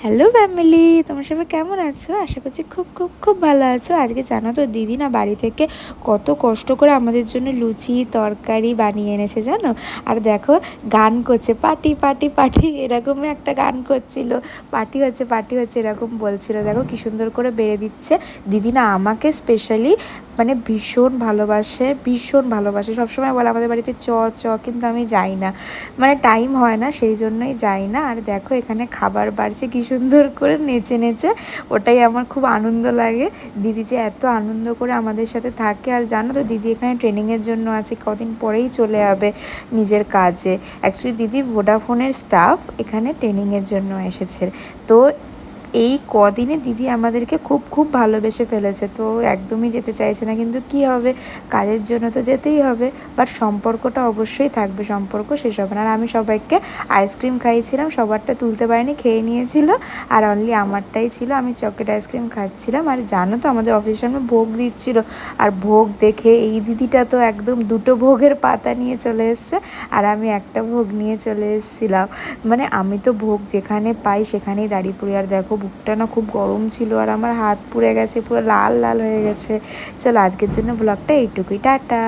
Hello family, তোমার সবাই কেমন আছো? আশা করছি খুব খুব খুব ভালো আছো। আজকে জানো তো দিদি না বাড়ি থেকে কত কষ্ট করে আমাদের জন্য লুচি তরকারি বানিয়ে এনেছে জানো। আর দেখো গান করছে, পার্টি পার্টি পার্টি এরকমই একটা গান করছিল, পার্টি হচ্ছে এরকম বলছিল। দেখো কি সুন্দর করে বেড়ে দিচ্ছে। দিদি না আমাকে স্পেশালি মানে ভীষণ ভালোবাসে, সবসময় বলে আমাদের বাড়িতে চ চ, কিন্তু আমি যাই না, মানে টাইম হয় না, সেই জন্যই যাই না। আর দেখো এখানে খাবার বাড়ছে কি সুন্দর করে নেচে নেচে, ওটাই আমার খুব আনন্দ লাগে। দিদি যে এত আনন্দ করে আমাদের সাথে থাকে। আর জানো তো দিদি এখানে ট্রেনিংয়ের জন্য আছে, কদিন পরেই চলে যাবে নিজের কাজে। অ্যাকচুয়ালি দিদি ভোডাফোনের স্টাফ, এখানে ট্রেনিংয়ের জন্য এসেছে। তো এই কদিনে দিদি আমাদেরকে খুব খুব ভালোবেসে ফেলেছে, তো একদমই যেতে চাইছে না, কিন্তু কি হবে, কাজের জন্য তো যেতেই হবে। বাট সম্পর্কটা অবশ্যই থাকবে, সম্পর্ক শেষ হবে না। আর আমি সবাইকে আইসক্রিম খাইয়েছিলাম, সবারটা তুলতে পারিনি, খেয়ে নিয়েছিল। আর অনলি আমারটাই ছিল, আমি চকলেট আইসক্রিম খাচ্ছিলাম। আর জানো তো আমাদের অফিসের সামনে ভোগ দিচ্ছিল, আর ভোগ দেখে এই দিদিটা তো একদম দুটো ভোগের পাতা নিয়ে চলে এসছে, আর আমি একটা ভোগ নিয়ে চলে এসেছিলাম। মানে আমি তো ভোগ যেখানে পাই সেখানেই দাঁড়িয়ে পড়ি। আর দেখো বুকটা না খুব গরম ছিল, আর আমার হাত পুড়ে গেছে, পুরো লাল লাল হয়ে গেছে। চলো আজকের জন্য ব্লগটা এইটুকুই, টাটা।